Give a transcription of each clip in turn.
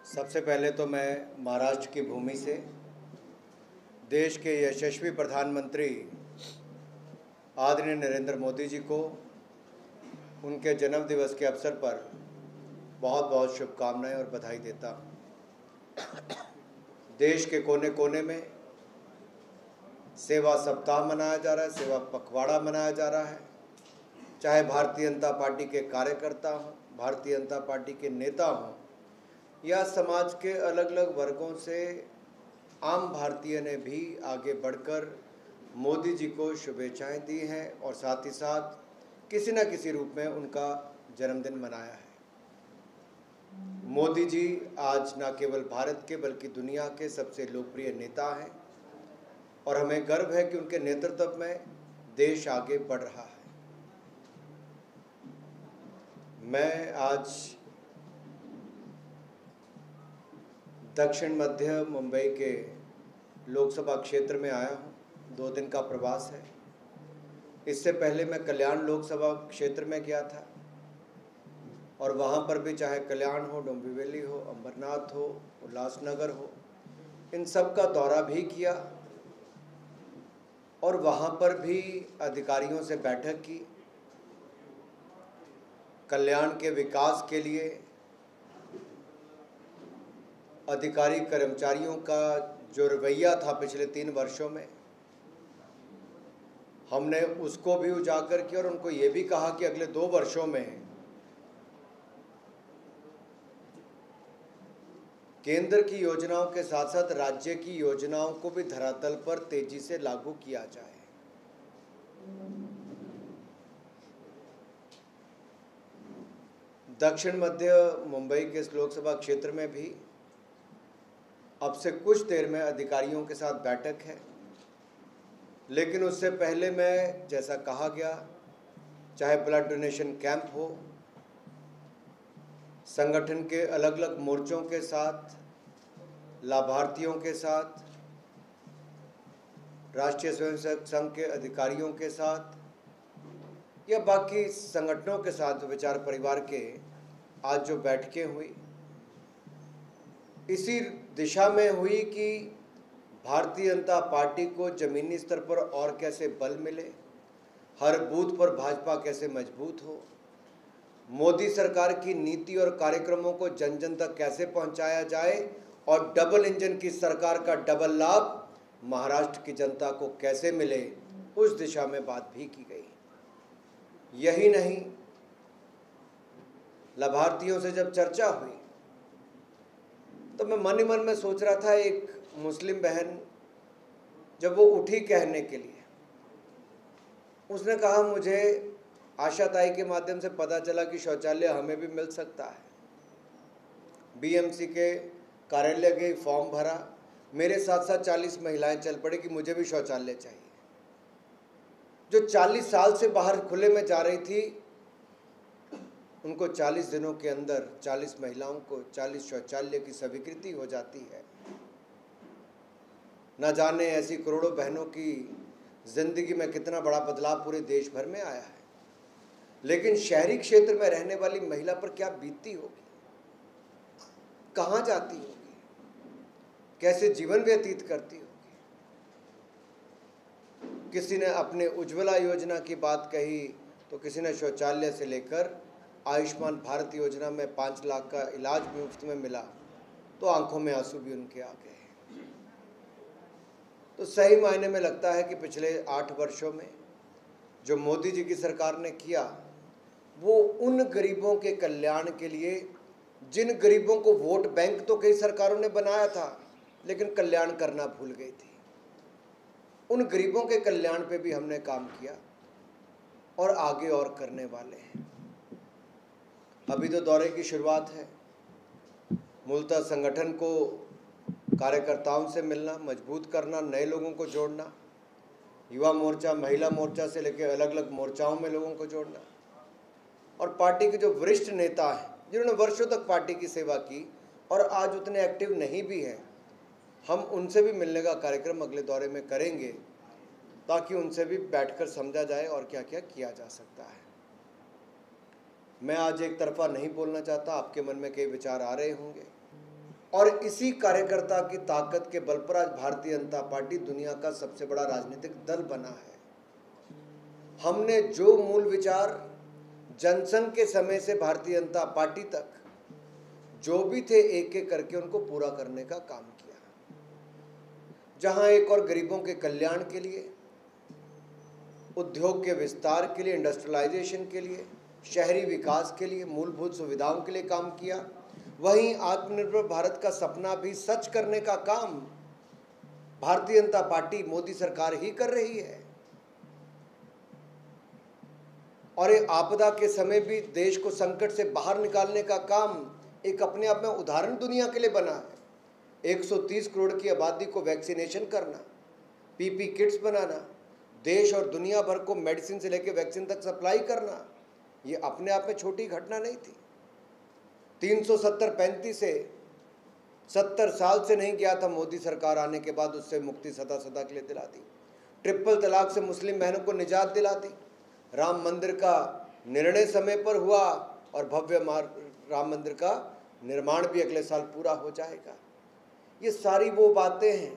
सबसे पहले तो मैं महाराष्ट्र की भूमि से देश के यशस्वी प्रधानमंत्री आदरणीय नरेंद्र मोदी जी को उनके जन्मदिवस के अवसर पर बहुत बहुत शुभकामनाएं और बधाई देता हूं। देश के कोने कोने में सेवा सप्ताह मनाया जा रहा है, सेवा पखवाड़ा मनाया जा रहा है। चाहे भारतीय जनता पार्टी के कार्यकर्ता हों, भारतीय जनता पार्टी के नेता हों या समाज के अलग अलग वर्गों से आम भारतीय ने भी आगे बढ़कर मोदी जी को शुभेच्छाएं दी हैं और साथ ही साथ किसी न किसी रूप में उनका जन्मदिन मनाया है। मोदी जी आज न केवल भारत के बल्कि दुनिया के सबसे लोकप्रिय नेता हैं और हमें गर्व है कि उनके नेतृत्व में देश आगे बढ़ रहा है। मैं आज दक्षिण मध्य मुंबई के लोकसभा क्षेत्र में आया हूँ। 2 दिन का प्रवास है। इससे पहले मैं कल्याण लोकसभा क्षेत्र में गया था और वहाँ पर भी चाहे कल्याण हो, डोंबिवली हो, अंबरनाथ हो, उल्लासनगर हो, इन सब का दौरा भी किया और वहाँ पर भी अधिकारियों से बैठक की। कल्याण के विकास के लिए अधिकारी कर्मचारियों का जो रवैया था पिछले 3 वर्षों में, हमने उसको भी उजागर किया और उनको ये भी कहा कि अगले 2 वर्षों में केंद्र की योजनाओं के साथ साथ राज्य की योजनाओं को भी धरातल पर तेजी से लागू किया जाए। दक्षिण मध्य मुंबई के इस लोकसभा क्षेत्र में भी अब से कुछ देर में अधिकारियों के साथ बैठक है, लेकिन उससे पहले मैं जैसा कहा गया, चाहे ब्लड डोनेशन कैंप हो, संगठन के अलग अलग मोर्चों के साथ, लाभार्थियों के साथ, राष्ट्रीय स्वयंसेवक संघ के अधिकारियों के साथ या बाकी संगठनों के साथ विचार परिवार के आज जो बैठकें हुई, इसी दिशा में हुई कि भारतीय जनता पार्टी को जमीनी स्तर पर और कैसे बल मिले, हर बूथ पर भाजपा कैसे मजबूत हो, मोदी सरकार की नीति और कार्यक्रमों को जन जन तक कैसे पहुंचाया जाए और डबल इंजन की सरकार का डबल लाभ महाराष्ट्र की जनता को कैसे मिले, उस दिशा में बात भी की गई। यही नहीं, लाभार्थियों से जब चर्चा हुई तो मैं मन ही मन में सोच रहा था, एक मुस्लिम बहन जब वो उठी कहने के लिए, उसने कहा मुझे आशाताई के माध्यम से पता चला कि शौचालय हमें भी मिल सकता है। बीएमसी के कार्यालय गई, फॉर्म भरा, मेरे साथ साथ 40 महिलाएं चल पड़ी कि मुझे भी शौचालय चाहिए। जो 40 साल से बाहर खुले में जा रही थी, उनको 40 दिनों के अंदर 40 महिलाओं को 40 शौचालय की स्वीकृति हो जाती है। न जाने ऐसी करोड़ों बहनों की जिंदगी में कितना बड़ा बदलाव पूरे देश भर में आया है। लेकिन शहरी क्षेत्र में रहने वाली महिला पर क्या बीतती होगी, कहाँ जाती होगी, कैसे जीवन व्यतीत करती होगी। किसी ने अपने उज्ज्वला योजना की बात कही तो किसी ने शौचालय से लेकर आयुष्मान भारत योजना में 5 लाख का इलाज भी मुफ्त में मिला तो आंखों में आंसू भी उनके आ गए। तो सही मायने में लगता है कि पिछले 8 वर्षों में जो मोदी जी की सरकार ने किया, वो उन गरीबों के कल्याण के लिए, जिन गरीबों को वोट बैंक तो कई सरकारों ने बनाया था लेकिन कल्याण करना भूल गई थी, उन गरीबों के कल्याण पे भी हमने काम किया और आगे और करने वाले हैं। अभी तो दौरे की शुरुआत है। मूलतः संगठन को कार्यकर्ताओं से मिलना, मजबूत करना, नए लोगों को जोड़ना, युवा मोर्चा, महिला मोर्चा से लेकर अलग अलग मोर्चाओं में लोगों को जोड़ना, और पार्टी के जो वरिष्ठ नेता हैं जिन्होंने वर्षों तक पार्टी की सेवा की और आज उतने एक्टिव नहीं भी हैं, हम उनसे भी मिलने का कार्यक्रम अगले दौरे में करेंगे ताकि उनसे भी बैठकर समझा जाए और क्या क्या किया जा सकता है। मैं आज एक तरफा नहीं बोलना चाहता, आपके मन में कई विचार आ रहे होंगे। और इसी कार्यकर्ता की ताकत के बल पर आज भारतीय जनता पार्टी दुनिया का सबसे बड़ा राजनीतिक दल बना है। हमने जो मूल विचार जनसंघ के समय से भारतीय जनता पार्टी तक जो भी थे, एक एक करके उनको पूरा करने का काम किया। जहां एक और गरीबों के कल्याण के लिए, उद्योग के विस्तार के लिए, इंडस्ट्रियलाइजेशन के लिए, शहरी विकास के लिए, मूलभूत सुविधाओं के लिए काम किया, वहीं आत्मनिर्भर भारत का सपना भी सच करने का काम भारतीय जनता पार्टी, मोदी सरकार ही कर रही है। और एक आपदा के समय भी देश को संकट से बाहर निकालने का काम एक अपने आप में उदाहरण दुनिया के लिए बना है। 130 करोड़ की आबादी को वैक्सीनेशन करना, पीपी किट्स बनाना, देश और दुनिया भर को मेडिसिन से लेकर वैक्सीन तक सप्लाई करना, ये अपने आप में छोटी घटना नहीं थी। 370-35 से 70 साल से नहीं गया था, मोदी सरकार आने के बाद उससे मुक्ति सदा सदा के लिए दिला दी। ट्रिपल तलाक से मुस्लिम बहनों को निजात दिला दी। राम मंदिर का निर्णय समय पर हुआ और भव्य राम मंदिर का निर्माण भी अगले साल पूरा हो जाएगा। ये सारी वो बातें हैं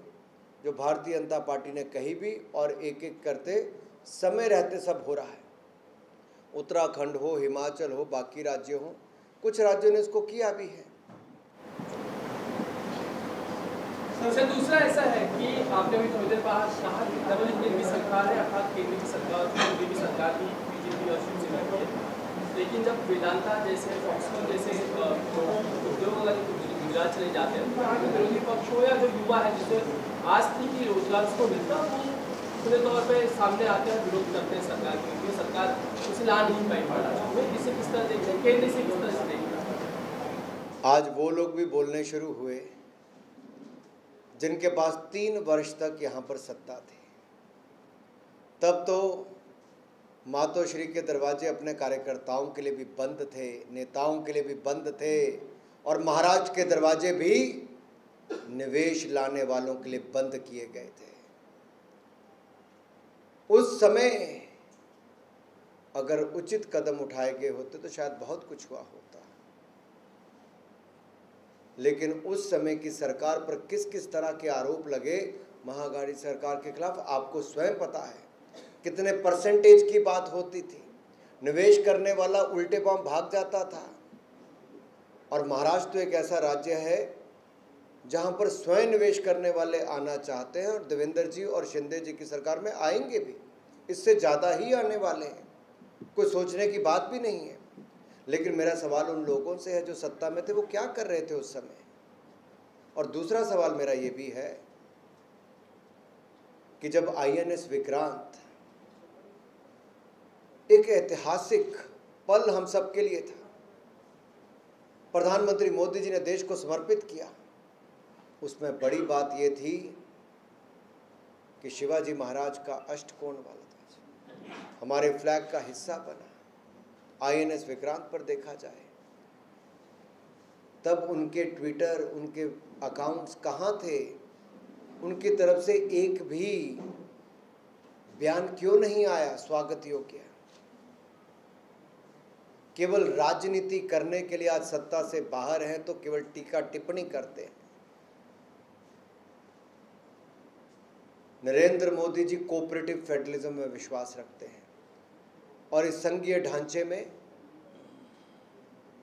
जो भारतीय जनता पार्टी ने कही भी, और एक एक करते समय रहते सब हो रहा है। उत्तराखंड हो, हिमाचल हो, बाकी राज्य हो, कुछ राज्यों ने इसको किया भी है। सबसे दूसरा ऐसा है कि आपने अभी थोड़ी देर बाद कहा कि डबल इंजन की सरकार है, अर्थात केंद्र की सरकार, मोदी की सरकार की, बीजेपी और शिवसेना की है। लेकिन जब वेदांता जैसे, फॉक्सकॉन जैसे उद्योग अगर गुजरात चले जाते हैं तो यहाँ के विरोधी पक्ष हो या जो युवा है जिसे आज तक की रोजगार उसको मिलता, खुले तौर पे सामने आते हैं, विरोध करते हैं सरकार की, क्योंकि सरकार उसे ला नहीं पाई पड़ा। इसे किस तरह देखते हैं, केंद्र से किस तरह से देखते हैं? आज वो लोग भी बोलने शुरू हुए जिनके पास 3 वर्ष तक यहाँ पर सत्ता थी। तब तो मातोश्री के दरवाजे अपने कार्यकर्ताओं के लिए भी बंद थे, नेताओं के लिए भी बंद थे, और महाराज के दरवाजे भी निवेश लाने वालों के लिए बंद किए गए थे। उस समय अगर उचित कदम उठाए गए होते तो शायद बहुत कुछ हुआ होता। लेकिन उस समय की सरकार पर किस किस तरह के आरोप लगे महाअघाड़ी सरकार के खिलाफ, आपको स्वयं पता है। कितने परसेंटेज की बात होती थी, निवेश करने वाला उल्टे पांव भाग जाता था। और महाराष्ट्र तो एक ऐसा राज्य है जहां पर स्वयं निवेश करने वाले आना चाहते हैं, और देवेंद्र जी और शिंदे जी की सरकार में आएंगे भी, इससे ज़्यादा ही आने वाले हैं, कोई सोचने की बात भी नहीं है। लेकिन मेरा सवाल उन लोगों से है जो सत्ता में थे, वो क्या कर रहे थे उस समय। और दूसरा सवाल मेरा ये भी है कि जब INS विक्रांत एक ऐतिहासिक पल हम सब के लिए था, प्रधानमंत्री मोदी जी ने देश को समर्पित किया, उसमें बड़ी बात ये थी कि शिवाजी महाराज का अष्टकोण वाला ध्वज हमारे फ्लैग का हिस्सा बना। INS विक्रांत पर देखा जाए तब उनके ट्विटर, उनके अकाउंट्स कहाँ थे, उनकी तरफ से एक भी बयान क्यों नहीं आया स्वागत योग्य। केवल राजनीति करने के लिए आज सत्ता से बाहर हैं तो केवल टीका टिप्पणी करते हैं। नरेंद्र मोदी जी कोऑपरेटिव फेडरलिज्म में विश्वास रखते हैं, और इस संघीय ढांचे में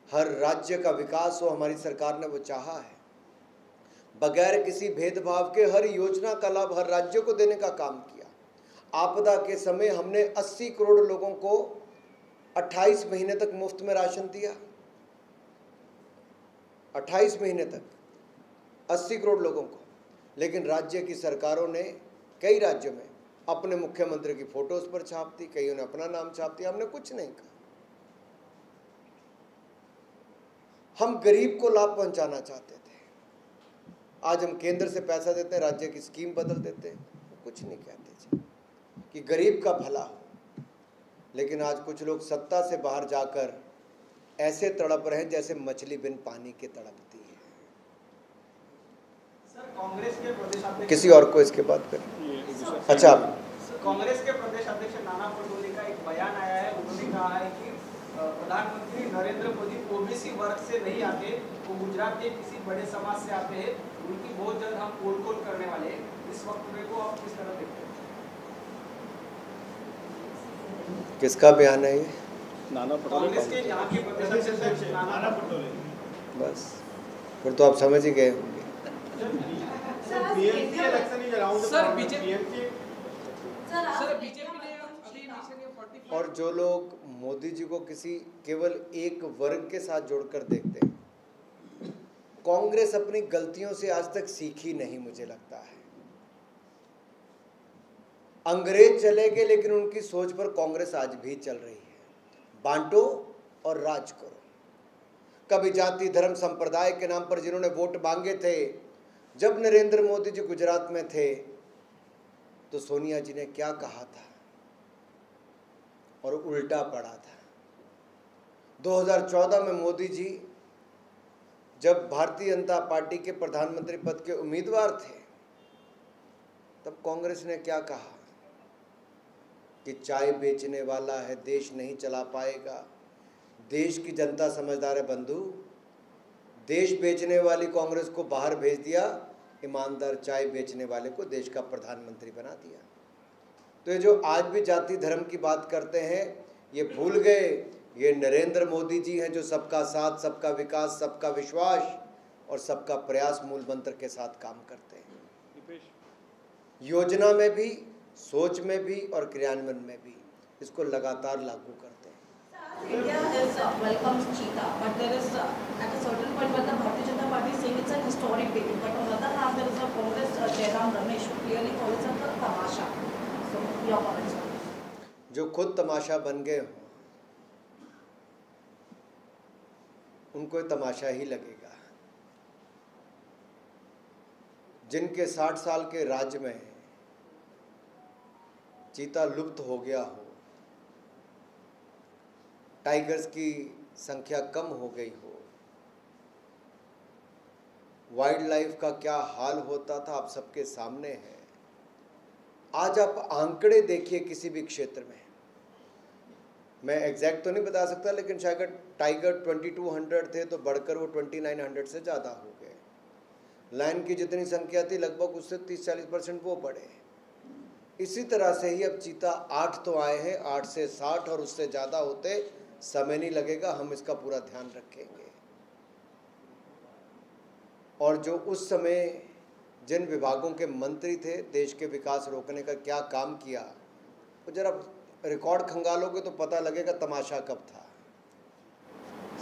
हर राज्य का विकास हो, हमारी सरकार ने वो चाहा है। बगैर किसी भेदभाव के हर योजना का लाभ हर राज्य को देने का काम किया। आपदा के समय हमने 80 करोड़ लोगों को 28 महीने तक मुफ्त में राशन दिया। 28 महीने तक 80 करोड़ लोगों को। लेकिन राज्य की सरकारों ने कई राज्यों में अपने मुख्यमंत्री की फोटोज पर छाप दी, कईयों ने अपना नाम छाप दिया, हमने कुछ नहीं कहा। हम गरीब को लाभ पहुंचाना चाहते थे। आज हम केंद्र से पैसा देते हैं, राज्य की स्कीम बदल देते हैं, कुछ नहीं कहते जी कि गरीब का भला हो। लेकिन आज कुछ लोग सत्ता से बाहर जाकर ऐसे तड़प रहे हैं जैसे मछली बिन पानी के तड़पती है। सर, कांग्रेस के प्रदेश अध्यक्ष, किसी और को इसके बाद करें। अच्छा, कांग्रेस के प्रदेश अध्यक्ष नाना पटोले का एक बयान आया है, उन्होंने कहा है कि प्रधानमंत्री नरेंद्र मोदी ओबीसी वर्ग से नहीं आते, वो गुजरात के किसी बड़े समाज से आते हैं, उनकी बहुत जल्द हम पोल करने वाले हैं। इस वक्तव्य को आप किस तरह देखते हैं? किसका बयान है ये? नाना पटोले, कांग्रेस के यहाँ के प्रदेश अध्यक्ष नाना पटोले। बस फिर तो आप समझ ही गए होंगे। सर बीजेपी ने अभी मिशन ये 45 और जो लोग मोदी जी को किसी केवल एक वर्ग के साथ जोड़कर देखते हैं, कांग्रेस अपनी गलतियों से आज तक सीखी नहीं, मुझे लगता है। अंग्रेज चले गए लेकिन उनकी सोच पर कांग्रेस आज भी चल रही है। बांटो और राज करो। कभी जाति धर्म संप्रदाय के नाम पर जिन्होंने वोट मांगे थे, जब नरेंद्र मोदी जी गुजरात में थे तो सोनिया जी ने क्या कहा था और उल्टा पड़ा था। 2014 में मोदी जी जब भारतीय जनता पार्टी के प्रधानमंत्री पद के उम्मीदवार थे, तब कांग्रेस ने क्या कहा कि चाय बेचने वाला है, देश नहीं चला पाएगा। देश की जनता समझदार है बंधु, देश बेचने वाली कांग्रेस को बाहर भेज दिया, ईमानदार चाय बेचने वाले को देश का प्रधानमंत्री बना दिया। तो ये जो आज भी जाति धर्म की बात करते हैं, ये भूल गए ये नरेंद्र मोदी जी हैं जो सबका साथ, सबका विकास, सबका विश्वास और सबका प्रयास मूल मंत्र के साथ काम करते हैं। योजना में भी, सोच में भी और क्रियान्वयन में भी इसको लगातार लागू करते हैं। India has welcomed cheetah, but there is at a certain point when the Bharatiya Janata Party is saying it's an historic day, but on the other hand there is a Congress Jairam Ramesh who clearly calls it a tamasha. So your comments on this? जो खुद तमाशा बन गए हों उनको तमाशा ही लगेगा। जिनके 60 साल के राज्य में चीता लुप्त हो गया हो, टाइगर्स की संख्या कम हो गई हो, वाइल्ड लाइफ का क्या हाल होता था आप सबके सामने है। आज आप आंकड़े देखिए किसी भी क्षेत्र में, मैं एग्जैक्ट तो नहीं बता सकता लेकिन शायद टाइगर 2200 थे तो बढ़कर वो 2900 से ज़्यादा हो गए। लायन की जितनी संख्या थी लगभग उससे 30-40% वो बढ़े। इसी तरह से ही अब चीता 8 तो आए हैं, 8 से 60 और उससे ज़्यादा होते समय नहीं लगेगा, हम इसका पूरा ध्यान रखेंगे। और जो उस समय जिन विभागों के मंत्री थे, देश के विकास रोकने का क्या काम किया, वो जरा रिकॉर्ड खंगालोगे तो पता लगेगा तमाशा कब था।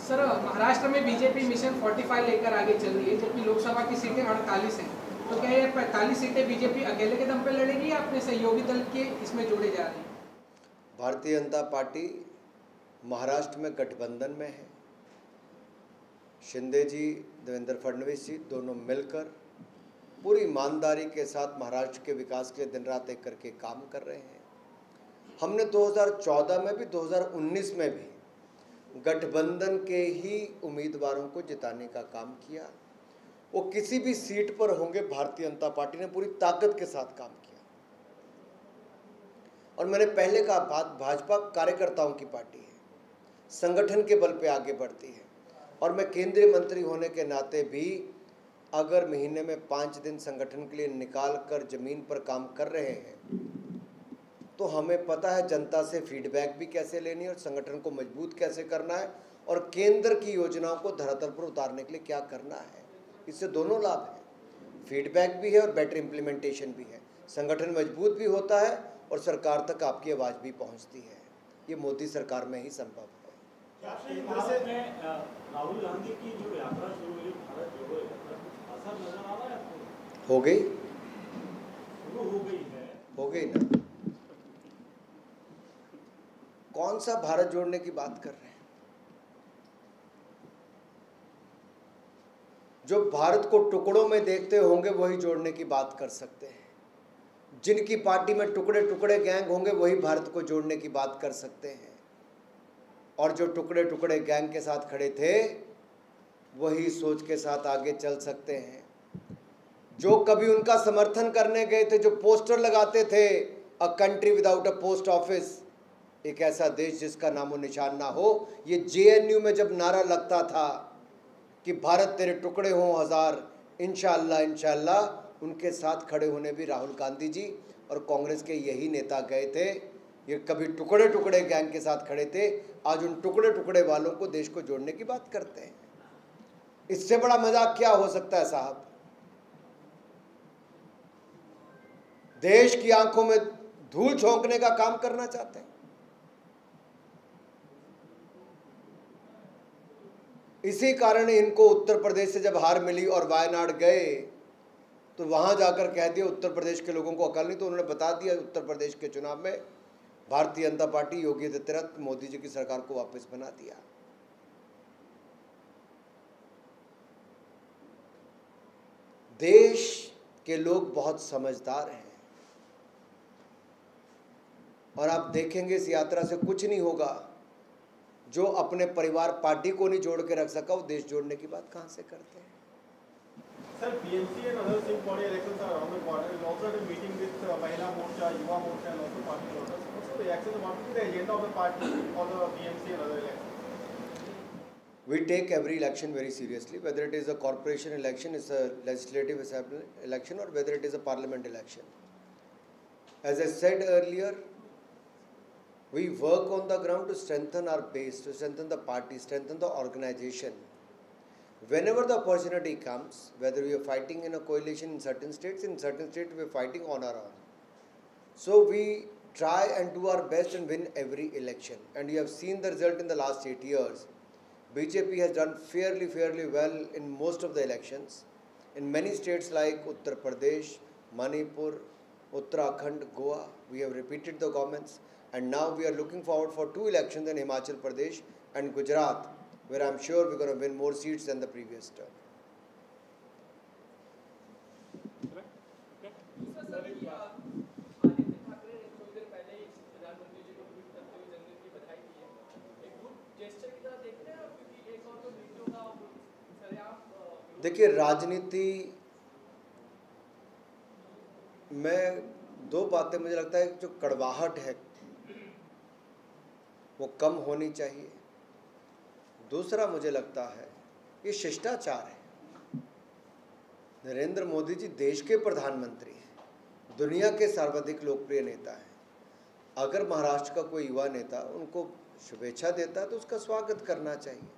सर महाराष्ट्र में बीजेपी मिशन 45 लेकर आगे चल रही है, जबकि लोकसभा की सीटें 48 हैं, तो क्या ये 45 सीटें बीजेपी अकेले के दम पे लड़ेगी या अपने सहयोगी दल के इसमें जोड़े जा रही है? भारतीय जनता पार्टी महाराष्ट्र में गठबंधन में है। शिंदे जी, देवेंद्र फडणवीस जी दोनों मिलकर पूरी ईमानदारी के साथ महाराष्ट्र के विकास के लिए दिन रात एक करके काम कर रहे हैं। हमने 2014 में भी 2019 में भी गठबंधन के ही उम्मीदवारों को जिताने का काम किया। वो किसी भी सीट पर होंगे, भारतीय जनता पार्टी ने पूरी ताकत के साथ काम किया। और मैंने पहले कहा, बात भाजपा कार्यकर्ताओं की पार्टी है, संगठन के बल पे आगे बढ़ती है। और मैं केंद्रीय मंत्री होने के नाते भी अगर महीने में 5 दिन संगठन के लिए निकाल कर जमीन पर काम कर रहे हैं तो हमें पता है जनता से फीडबैक भी कैसे लेनी है और संगठन को मजबूत कैसे करना है और केंद्र की योजनाओं को धरातल पर उतारने के लिए क्या करना है। इससे दोनों लाभ हैं, फीडबैक भी है और बेटर इम्प्लीमेंटेशन भी है। संगठन मजबूत भी होता है और सरकार तक आपकी आवाज़ भी पहुंचती है। ये मोदी सरकार में ही संभव है। राहुल गांधी की जो यात्रा शुरू हुई, भारत जोड़ो यात्रा, असर नजर आ रहा है आपको? हो गई, शुरू हो गई है, हो गई ना। कौन सा भारत जोड़ने की बात कर रहे हैं? जो भारत को टुकड़ों में देखते होंगे वही जोड़ने की बात कर सकते हैं। जिनकी पार्टी में टुकड़े टुकड़े गैंग होंगे वही भारत को जोड़ने की बात कर सकते हैं। और जो टुकड़े टुकड़े गैंग के साथ खड़े थे वही सोच के साथ आगे चल सकते हैं। जो कभी उनका समर्थन करने गए थे, जो पोस्टर लगाते थे, a country without a post office एक ऐसा देश जिसका नामो निशान ना हो। ये JNU में जब नारा लगता था कि भारत तेरे टुकड़े हों हजार, इंशाअल्लाह इंशाअल्लाह, उनके साथ खड़े होने भी राहुल गांधी जी और कांग्रेस के यही नेता गए थे। ये कभी टुकड़े टुकड़े गैंग के साथ खड़े थे, आज उन टुकड़े टुकड़े वालों को देश को जोड़ने की बात करते हैं। इससे बड़ा मजाक क्या हो सकता है साहब? देश की आंखों में धूल झोंकने का काम करना चाहते हैं। इसी कारण इनको उत्तर प्रदेश से जब हार मिली और वायनाड गए तो वहां जाकर कह दिया उत्तर प्रदेश के लोगों को अकल नहीं, तो उन्होंने बता दिया उत्तर प्रदेश के चुनाव में भारतीय जनता पार्टी योगी आदित्यनाथ मोदी जी की सरकार को वापस बना दिया। देश के लोग बहुत समझदार हैं और आप देखेंगे इस यात्रा से कुछ नहीं होगा। जो अपने परिवार पार्टी को नहीं जोड़ के रख सका वो देश जोड़ने की बात कहां से करते हैं? Sir, PMC and other Sikh body elections are around the corner. We also had a meeting with Mahila Morcha, Yuva Morcha and also party voters. What's the reaction about the agenda of the party for the PMC and other elections? We take every election very seriously, whether it is a corporation election, it's a legislative assembly election, or whether it is a parliament election. As I said earlier, we work on the ground to strengthen our base, to strengthen the party, strengthen the organization. Whenever the opportunity comes, whether we are fighting in a coalition in certain states we are fighting on our own. So we try and do our best and win every election. And you have seen the result in the last 8 years. BJP has done fairly well in most of the elections. In many states like Uttar Pradesh, Manipur, Uttarakhand, Goa, we have repeated the governments. And now we are looking forward for 2 elections in Himachal Pradesh and Gujarat, where I'm sure we're going to win more seats than the previous term. देखिए, राजनीति में 2 बातें मुझे लगता है जो कड़वाहट है वो कम होनी चाहिए। दूसरा मुझे लगता है ये शिष्टाचार है। नरेंद्र मोदी जी देश के प्रधानमंत्री हैं, दुनिया के सर्वाधिक लोकप्रिय नेता हैं। अगर महाराष्ट्र का कोई युवा नेता उनको शुभेच्छा देता है तो उसका स्वागत करना चाहिए।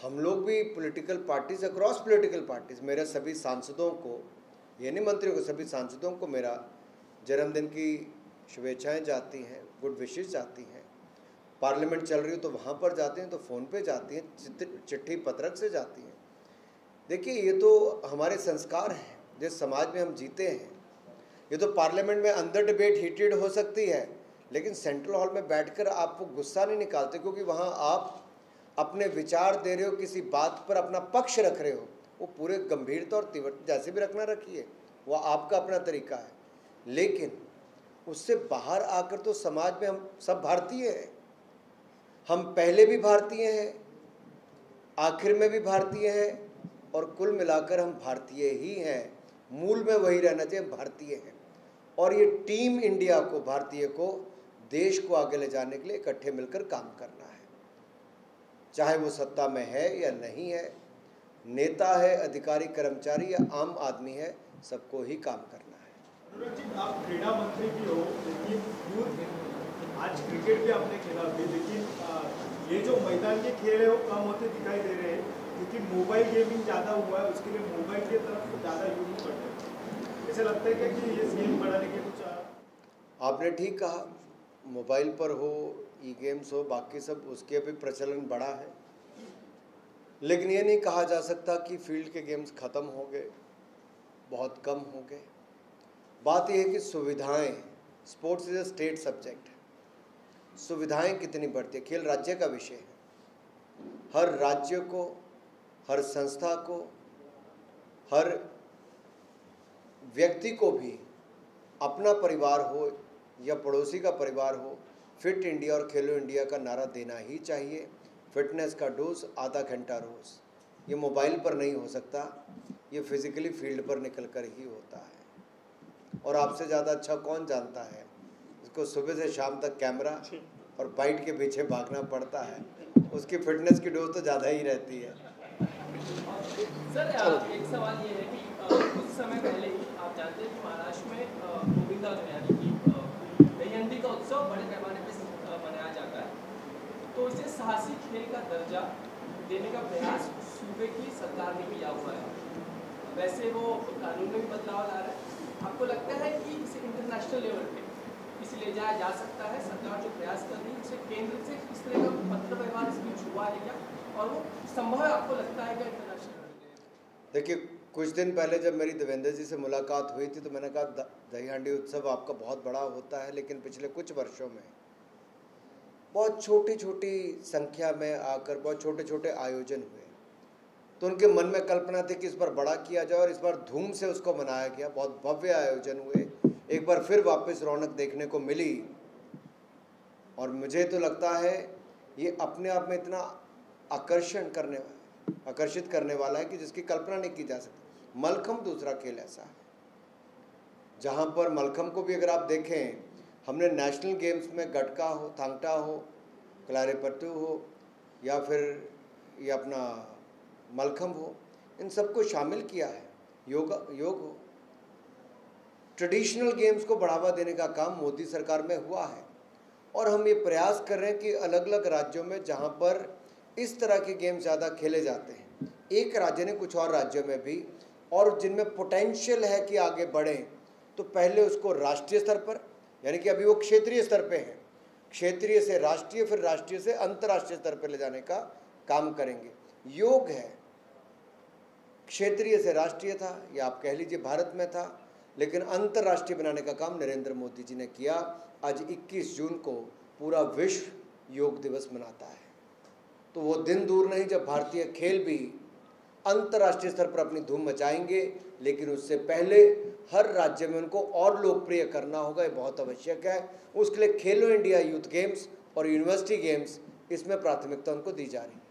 हम लोग भी political parties, across political parties, मेरे सभी सांसदों को, ये नहीं मंत्रियों को, सभी सांसदों को मेरा जन्मदिन की शुभेच्छाएं जाती हैं, गुड विशेस जाती हैं। पार्लियामेंट चल रही हो तो वहाँ पर जाते हैं, तो फ़ोन पे जाती हैं, चिट्ठी पत्रक से जाती हैं। देखिए, ये तो हमारे संस्कार हैं जिस समाज में हम जीते हैं। ये तो पार्लियामेंट में अंदर डिबेट हीटेड हो सकती है, लेकिन सेंट्रल हॉल में बैठकर आप वो गुस्सा नहीं निकालते, क्योंकि वहाँ आप अपने विचार दे रहे हो, किसी बात पर अपना पक्ष रख रहे हो। वो पूरे गंभीरता और तीव्रता जैसे भी रखना रखिए, वो आपका अपना तरीका है। लेकिन उससे बाहर आकर तो समाज में हम सब भारतीय हैं। हम पहले भी भारतीय हैं, आखिर में भी भारतीय हैं, और कुल मिलाकर हम भारतीय ही हैं। मूल में वही रहना चाहिए, भारतीय हैं। और ये टीम इंडिया को, भारतीय को, देश को आगे ले जाने के लिए इकट्ठे मिलकर काम करना है। चाहे वो सत्ता में है या नहीं है, नेता है, अधिकारी, कर्मचारी या आम आदमी है, सबको ही काम करना है। अनुराग जी, आप क्रीड़ा मंत्री भी हो, लेकिन आज क्रिकेट भी आपने खेला भी, लेकिन ये जो मैदान के खेल है वो कम होते दिखाई दे रहे हैं, क्योंकि मोबाइल गेमिंग ज़्यादा हुआ है, उसके लिए मोबाइल की तरफ ज़्यादा यूज करते हैं। ऐसा लगता है क्या कि ये गेम बढ़ाने के कुछ? आपने ठीक कहा, मोबाइल पर हो, ई गेम्स हो, बाकी सब, उसके भी प्रचलन बढ़ा है। लेकिन ये नहीं कहा जा सकता कि फील्ड के गेम्स ख़त्म हो गए, बहुत कम हो गए। बात यह है कि सुविधाएं, sports is a state subject, सुविधाएं कितनी बढ़ती है, खेल राज्य का विषय है। हर राज्य को, हर संस्था को, हर व्यक्ति को भी अपना परिवार हो या पड़ोसी का परिवार हो, फिट इंडिया और खेलो इंडिया का नारा देना ही चाहिए। फिटनेस का डोज आधा घंटा रोज़, ये मोबाइल पर नहीं हो सकता, ये फिजिकली फील्ड पर निकल कर ही होता है। और आपसे ज़्यादा अच्छा कौन जानता है जिसको सुबह से शाम तक कैमरा और बाइट के पीछे भागना पड़ता है, उसकी फिटनेस की डोज तो ज़्यादा ही रहती है। सर एक सवाल ये है कि कुछ समय पहले ही आप जानते हैं कि महाराष्ट्र में गोविंदा जो यानी कि दहीहंडी का उत्सव बड़े पैमाने पर मनाया जाता है, तो इसे साहसी खेल का दर्जा देने का प्रयास सूबे की सरकार ने किया हुआ है। वैसे वो कानून में भी बदलाव ला रहा है। आपको लगता है कि इसे इंटरनेशनल लेवल पे इसे ले जाया जा सकता है? सरकार जो प्रयास कर रही है उसे केंद्र से इस तरह का पत्र व्यवहार इसमें हुआ है क्या, और वो संभव है आपको लगता है क्या इंटरनेशनल? देखिए, कुछ दिन पहले जब मेरी देवेंद्र जी से मुलाकात हुई थी तो मैंने कहा दही हांडी उत्सव आपका बहुत बड़ा होता है, लेकिन पिछले कुछ वर्षों में बहुत छोटी छोटी संख्या में आकर बहुत छोटे छोटे आयोजन हुए, तो उनके मन में कल्पना थी कि इस बार बड़ा किया जाए और इस बार धूम से उसको मनाया गया। बहुत भव्य आयोजन हुए, एक बार फिर वापस रौनक देखने को मिली। और मुझे तो लगता है ये अपने आप में इतना आकर्षित करने वाला है कि जिसकी कल्पना नहीं की जा सकती। मलखम्ब दूसरा खेल ऐसा है जहाँ पर मलखम्ब को भी अगर आप देखें, हमने नेशनल गेम्स में गटका हो, थांगटा हो, कलारीपट्टू हो या फिर ये अपना मलखम्ब हो, इन सबको शामिल किया है। योग हो, ट्रेडिशनल गेम्स को बढ़ावा देने का काम मोदी सरकार में हुआ है। और हम ये प्रयास कर रहे हैं कि अलग अलग राज्यों में जहाँ पर इस तरह के गेम्स ज़्यादा खेले जाते हैं, एक राज्य ने कुछ और राज्यों में भी, और जिनमें पोटेंशियल है कि आगे बढ़ें, तो पहले उसको राष्ट्रीय स्तर पर, यानी कि अभी वो क्षेत्रीय स्तर पे हैं, क्षेत्रीय से राष्ट्रीय, फिर राष्ट्रीय से अंतर्राष्ट्रीय स्तर पर ले जाने का काम करेंगे। योग है, क्षेत्रीय से राष्ट्रीय था, या आप कह लीजिए भारत में था, लेकिन अंतर्राष्ट्रीय बनाने का काम नरेंद्र मोदी जी ने किया। आज 21 जून को पूरा विश्व योग दिवस मनाता है, तो वो दिन दूर नहीं जब भारतीय खेल भी अंतर्राष्ट्रीय स्तर पर अपनी धूम मचाएंगे। लेकिन उससे पहले हर राज्य में उनको और लोकप्रिय करना होगा, ये बहुत आवश्यक है। उसके लिए खेलो इंडिया यूथ गेम्स और यूनिवर्सिटी गेम्स, इसमें प्राथमिकता उनको दी जा रही है।